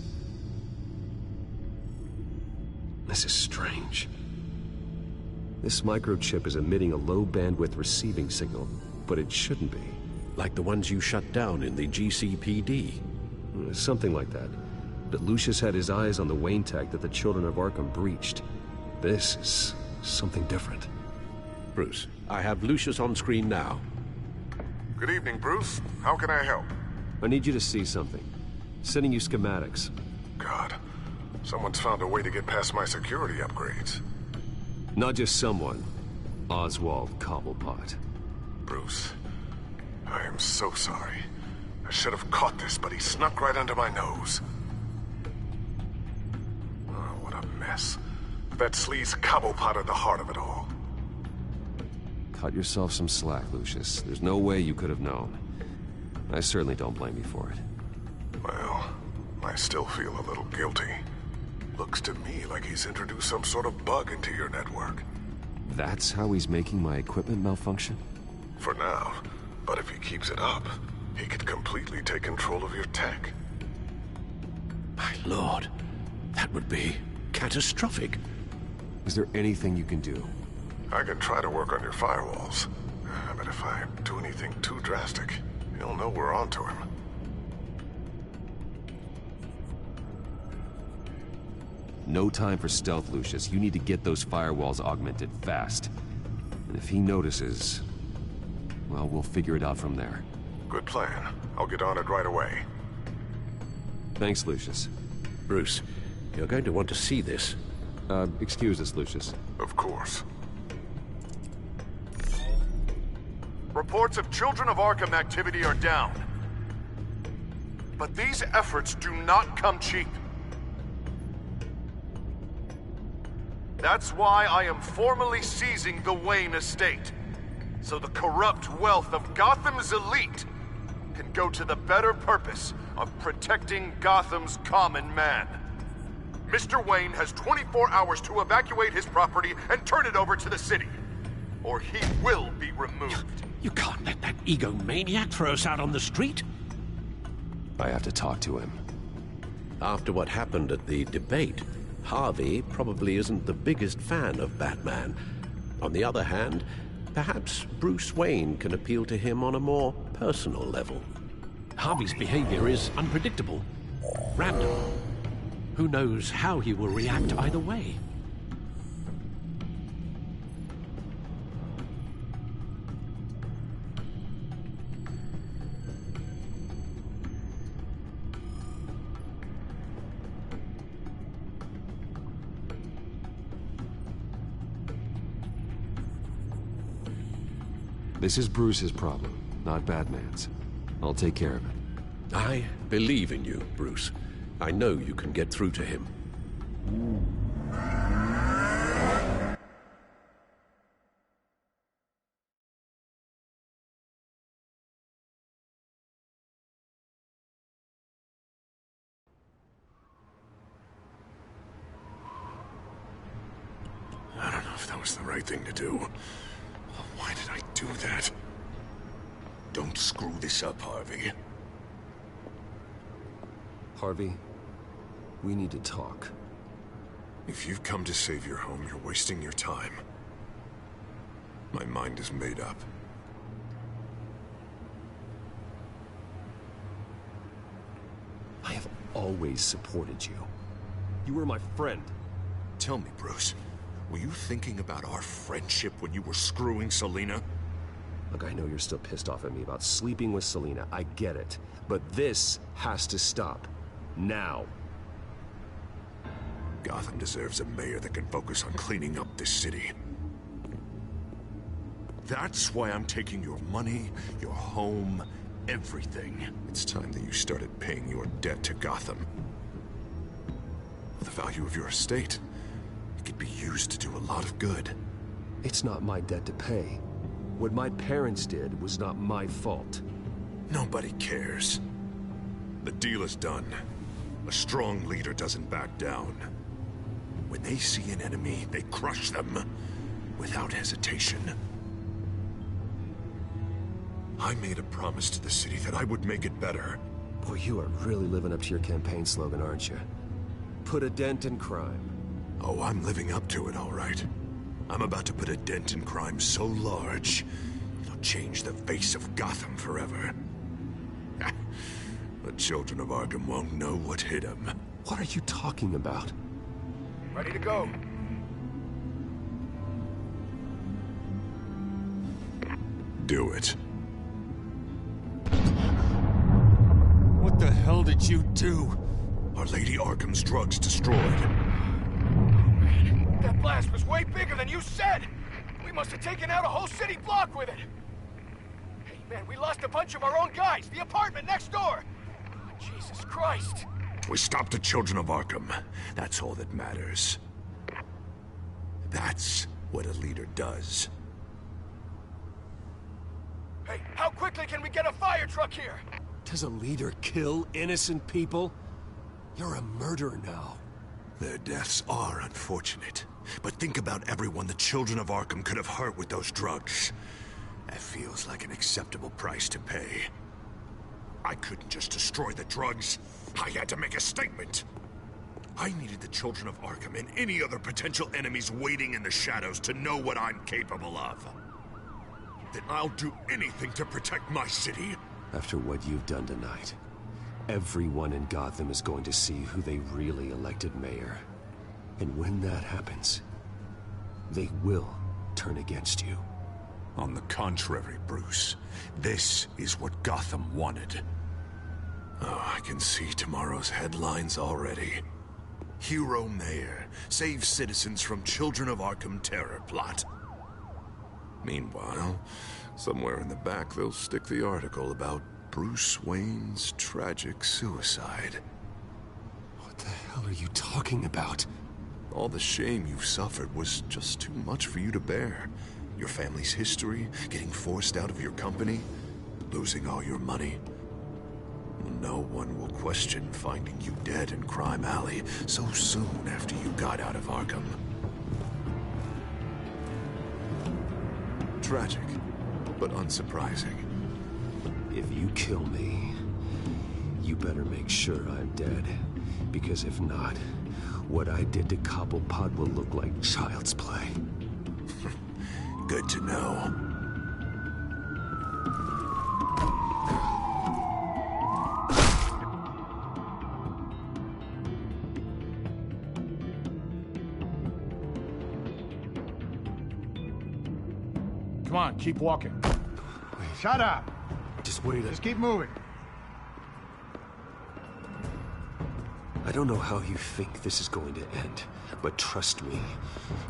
This is strange. This microchip is emitting a low-bandwidth receiving signal, but it shouldn't be. Like the ones you shut down in the GCPD. Something like that. But Lucius had his eyes on the Wayne tech that the children of Arkham breached. This is something different. Bruce, I have Lucius on screen now. Good evening, Bruce. How can I help? I need you to see something. Sending you schematics. God, someone's found a way to get past my security upgrades. Not just someone. Oswald Cobblepot. Bruce, I am so sorry. I should have caught this, but he snuck right under my nose. Oh, what a mess. That sleaze Cobblepot at the heart of it all. Cut yourself some slack, Lucius. There's no way you could have known. I certainly don't blame you for it. Well, I still feel a little guilty. Looks to me like he's introduced some sort of bug into your network. That's how he's making my equipment malfunction? For now. But if he keeps it up, he could completely take control of your tech. My lord, that would be catastrophic. Is there anything you can do? I can try to work on your firewalls. But if I do anything too drastic, he'll know we're onto him. No time for stealth, Lucius. You need to get those firewalls augmented fast. And if he notices, well, we'll figure it out from there. Good plan. I'll get on it right away. Thanks, Lucius. Bruce, you're going to want to see this. Excuse us, Lucius. Of course. Reports of Children of Arkham activity are down. But these efforts do not come cheap. That's why I am formally seizing the Wayne estate, so the corrupt wealth of Gotham's elite can go to the better purpose of protecting Gotham's common man. Mr. Wayne has 24 hours to evacuate his property and turn it over to the city, or he will be removed. You can't let that egomaniac throw us out on the street. I have to talk to him. After what happened at the debate, Harvey probably isn't the biggest fan of Batman. On the other hand, perhaps Bruce Wayne can appeal to him on a more personal level. Harvey's behavior is unpredictable, random. Who knows how he will react either way? This is Bruce's problem, not Batman's. I'll take care of it. I believe in you, Bruce. I know you can get through to him. I don't know if that was the right thing to do. Why did I do that? Don't screw this up, Harvey. Harvey, we need to talk. If you've come to save your home, you're wasting your time. My mind is made up. I have always supported you. You were my friend. Tell me, Bruce, were you thinking about our friendship when you were screwing Selina? Look, I know you're still pissed off at me about sleeping with Selina. I get it. But this has to stop. Now. Gotham deserves a mayor that can focus on cleaning up this city. That's why I'm taking your money, your home, everything. It's time that you started paying your debt to Gotham. The value of your estate, it could be used to do a lot of good. It's not my debt to pay. What my parents did was not my fault. Nobody cares. The deal is done. A strong leader doesn't back down. When they see an enemy, they crush them without hesitation. I made a promise to the city that I would make it better. Boy, you are really living up to your campaign slogan, aren't you? Put a dent in crime. Oh, I'm living up to it, all right. I'm about to put a dent in crime so large, it'll change the face of Gotham forever. The children of Arkham won't know what hit them. What are you talking about? Ready to go. Do it. What the hell did you do? Our Lady Arkham's drugs destroyed. That blast was way bigger than you said! We must have taken out a whole city block with it! Hey, man, we lost a bunch of our own guys! The apartment next door! Oh, Jesus Christ! We stopped the children of Arkham. That's all that matters. That's what a leader does. Hey, how quickly can we get a fire truck here? Does a leader kill innocent people? You're a murderer now. Their deaths are unfortunate. But think about everyone the children of Arkham could have hurt with those drugs. That feels like an acceptable price to pay. I couldn't just destroy the drugs. I had to make a statement. I needed the children of Arkham and any other potential enemies waiting in the shadows to know what I'm capable of. then I'll do anything to protect my city. After what you've done tonight, everyone in Gotham is going to see who they really elected mayor. And when that happens, they will turn against you. On the contrary, Bruce, this is what Gotham wanted. Oh, I can see tomorrow's headlines already. Hero Mayor saves citizens from Children of Arkham terror plot. Meanwhile, somewhere in the back they'll stick the article about Bruce Wayne's tragic suicide. What the hell are you talking about? All the shame you've suffered was just too much for you to bear. Your family's history, getting forced out of your company, losing all your money. No one will question finding you dead in Crime Alley so soon after you got out of Arkham. Tragic, but unsurprising. If you kill me, you better make sure I'm dead. Because if not, what I did to Cobblepot will look like child's play. Good to know. Come on, keep walking. Shut up! Just wait. Just keep moving. I don't know how you think this is going to end, but trust me,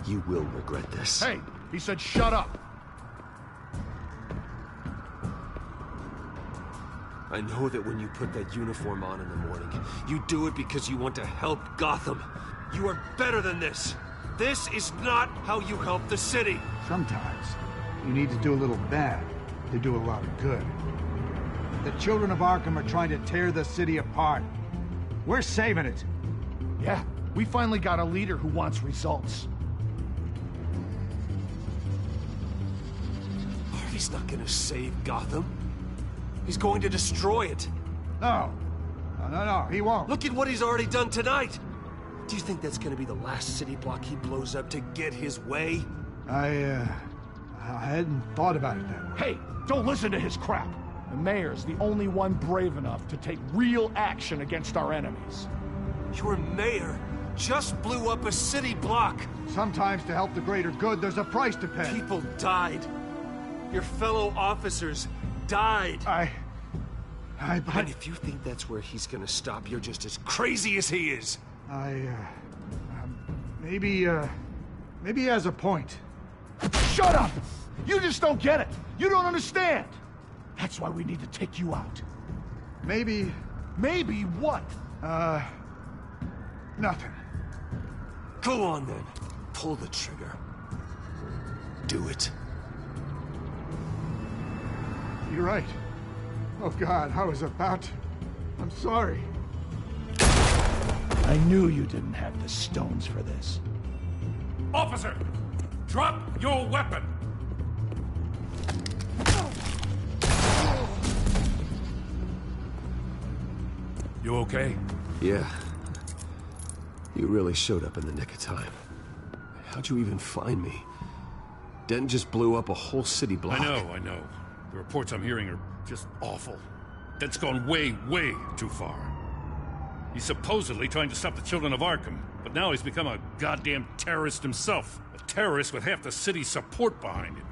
you will regret this. Hey, he said shut up! I know that when you put that uniform on in the morning, you do it because you want to help Gotham. You are better than this. This is not how you help the city. Sometimes you need to do a little bad to do a lot of good. The Children of Arkham are trying to tear the city apart. We're saving it. Yeah, we finally got a leader who wants results. Harvey's not gonna save Gotham. He's going to destroy it. No, he won't. Look at what he's already done tonight. Do you think that's gonna be the last city block he blows up to get his way? I hadn't thought about it that way. Hey, don't listen to his crap. The mayor's the only one brave enough to take real action against our enemies. Your mayor just blew up a city block. Sometimes to help the greater good, there's a price to pay. People died. Your fellow officers died. And if you think that's where he's gonna stop, you're just as crazy as he is. Maybe he has a point. Shut up! You just don't get it. You don't understand. That's why we need to take you out. Maybe what? Nothing. Go on then. Pull the trigger. Do it. You're right. Oh God, I was about to. I'm sorry. I knew you didn't have the stones for this. Officer! Drop your weapon! You okay? Yeah. You really showed up in the nick of time. How'd you even find me? Dent just blew up a whole city block. I know. The reports I'm hearing are just awful. Dent's gone way, way too far. He's supposedly trying to stop the Children of Arkham, but now he's become a goddamn terrorist himself. A terrorist with half the city's support behind him.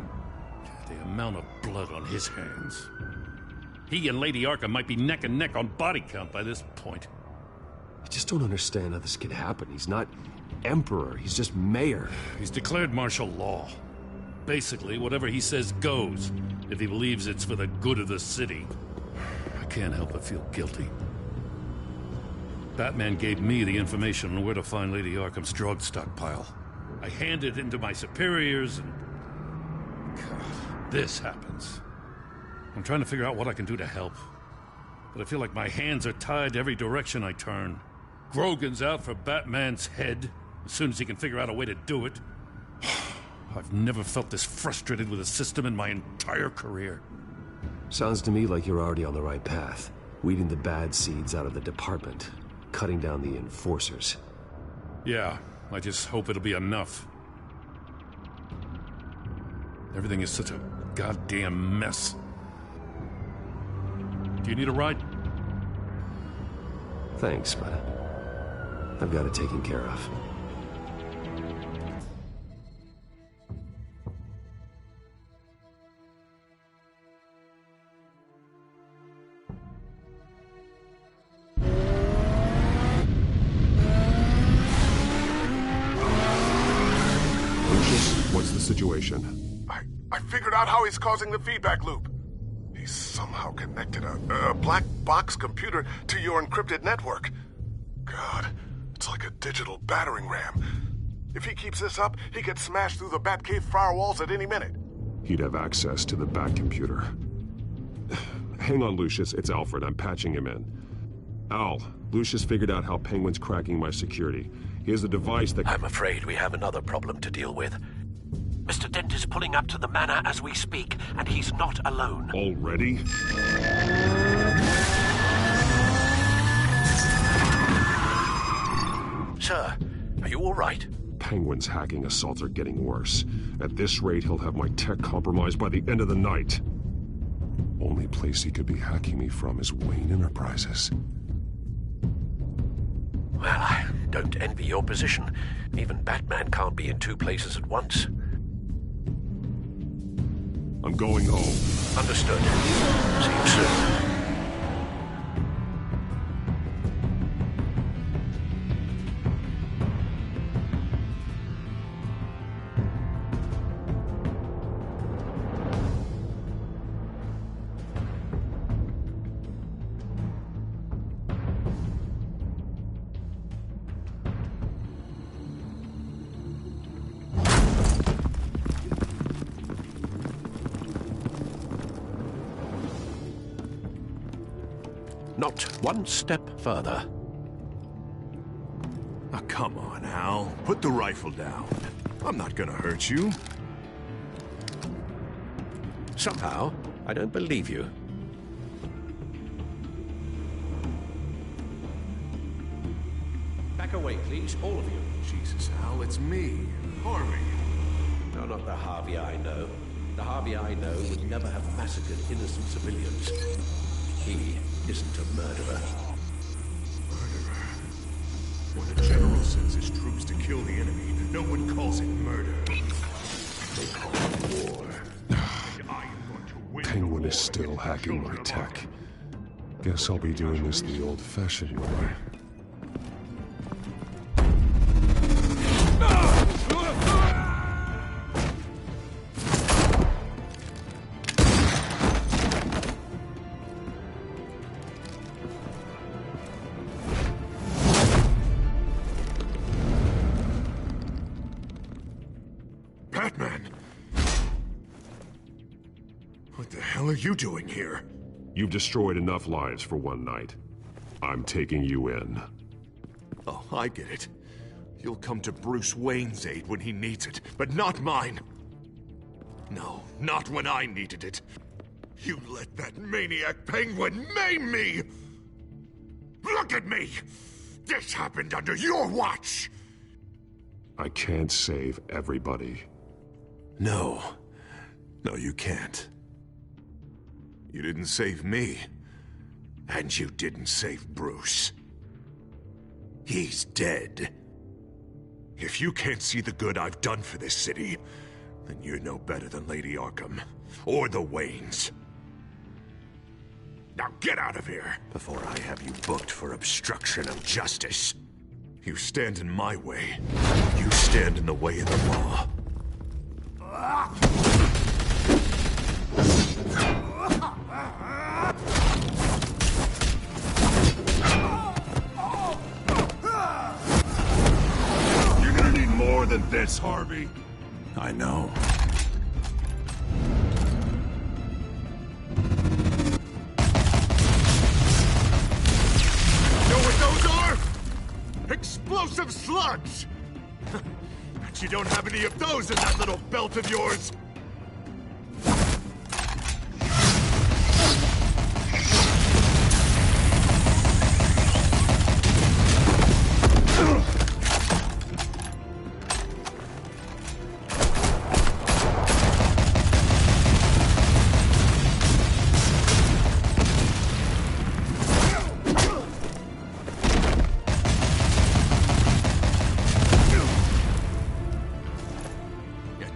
The amount of blood on his hands. He and Lady Arkham might be neck and neck on body count by this point. I just don't understand how this could happen. He's not emperor, he's just mayor. He's declared martial law. Basically, whatever he says goes, if he believes it's for the good of the city. I can't help but feel guilty. Batman gave me the information on where to find Lady Arkham's drug stockpile. I handed it into my superiors and... God, this happens. I'm trying to figure out what I can do to help. But I feel like my hands are tied every direction I turn. Grogan's out for Batman's head, as soon as he can figure out a way to do it. I've never felt this frustrated with a system in my entire career. Sounds to me like you're already on the right path. Weeding the bad seeds out of the department. Cutting down the enforcers. Yeah, I just hope it'll be enough. Everything is such a goddamn mess. Do you need a ride? Thanks, but I've got it taken care of. What's the situation? I figured out how he's causing the feedback loop. He's somehow connected a black box computer to your encrypted network. God, it's like a digital battering ram. If he keeps this up, he could smash through the Batcave firewalls at any minute. He'd have access to the Bat computer. Hang on, Lucius. It's Alfred. I'm patching him in. Al, Lucius figured out how Penguin's cracking my security. He has a device that... I'm afraid we have another problem to deal with. Mr. Dent is pulling up to the manor as we speak, and he's not alone. Already? Sir, are you all right? Penguin's hacking assaults are getting worse. At this rate, he'll have my tech compromised by the end of the night. Only place he could be hacking me from is Wayne Enterprises. Well, I don't envy your position. Even Batman can't be in two places at once. I'm going home. Understood. See you soon. Not one step further. Oh, come on, Al. Put the rifle down. I'm not gonna hurt you. Somehow, I don't believe you. Back away, please, all of you. Jesus, Al, it's me, Harvey. No, not the Harvey I know. The Harvey I know would never have massacred innocent civilians. He isn't a murderer. Murderer? When a general sends his troops to kill the enemy, no one calls it murder. They call it war. And I am going to win. Penguin is still hacking my tech. Guess I'll be doing this the old-fashioned way. What are you doing here? You've destroyed enough lives for one night. I'm taking you in. Oh, I get it. You'll come to Bruce Wayne's aid when he needs it, but not mine. No, not when I needed it. You let that maniac Penguin maim me! Look at me! This happened under your watch! I can't save everybody. No. No, you can't. You didn't save me. And you didn't save Bruce. He's dead. If you can't see the good I've done for this city, then you're no better than Lady Arkham. Or the Waynes. Now get out of here, before I have you booked for obstruction of justice. You stand in my way. You stand in the way of the law. You're gonna need more than this, Harvey. I know. Know what those are? Explosive slugs! But you don't have any of those in that little belt of yours!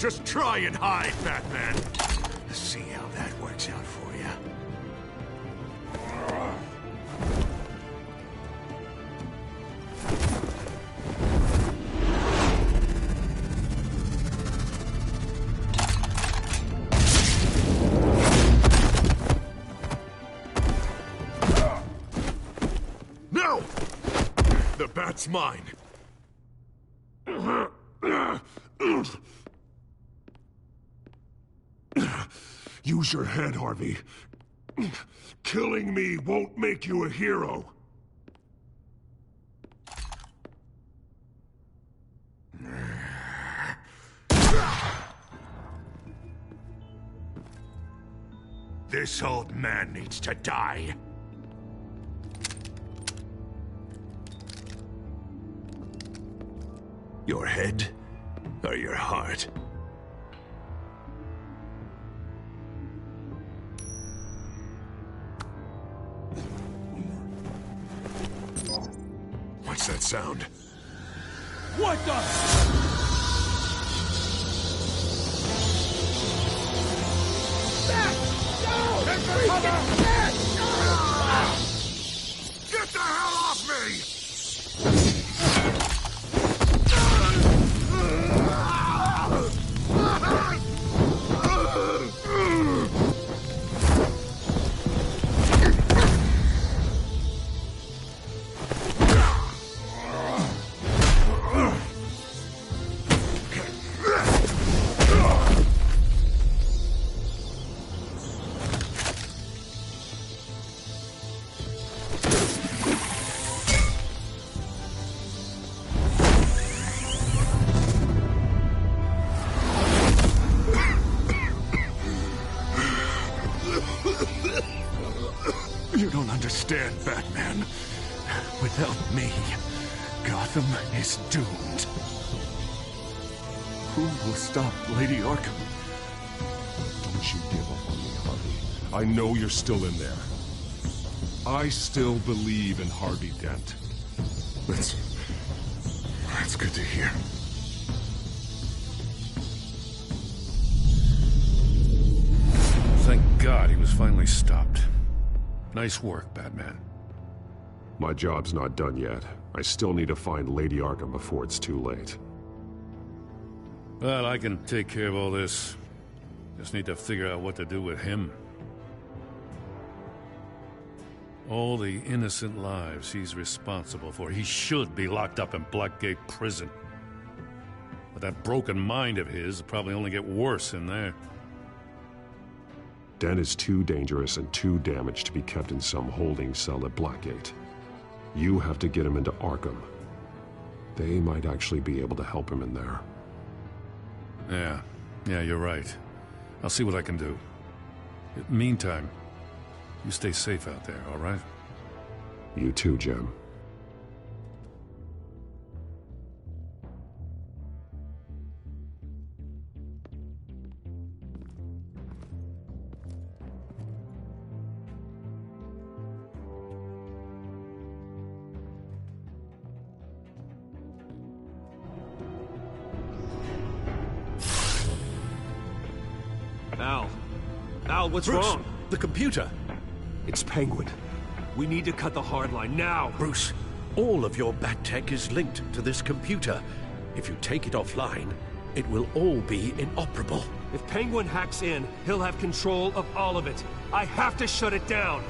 Just try and hide, Batman. See how that works out for you. No! The bat's mine. Use your head, Harvey. Killing me won't make you a hero. This old man needs to die. Your head or your heart? What's that sound? What the? Get the hell off me! You don't understand, Batman. Without me, Gotham is doomed. Who will stop Lady Arkham? Don't you give up on me, Harvey. I know you're still in there. I still believe in Harvey Dent. That's good to hear. Thank God he was finally stopped. Nice work, Batman. My job's not done yet. I still need to find Lady Arkham before it's too late. Well, I can take care of all this. Just need to figure out what to do with him. All the innocent lives he's responsible for. He should be locked up in Blackgate Prison. But that broken mind of his will probably only get worse in there. Dent is too dangerous and too damaged to be kept in some holding cell at Blackgate. You have to get him into Arkham. They might actually be able to help him in there. Yeah, you're right. I'll see what I can do. Meantime, you stay safe out there, all right? You too, Jim. Al, what's Bruce, wrong? The computer. It's Penguin. We need to cut the hard line now. Bruce, all of your bat tech is linked to this computer. If you take it offline, it will all be inoperable. If Penguin hacks in, he'll have control of all of it. I have to shut it down.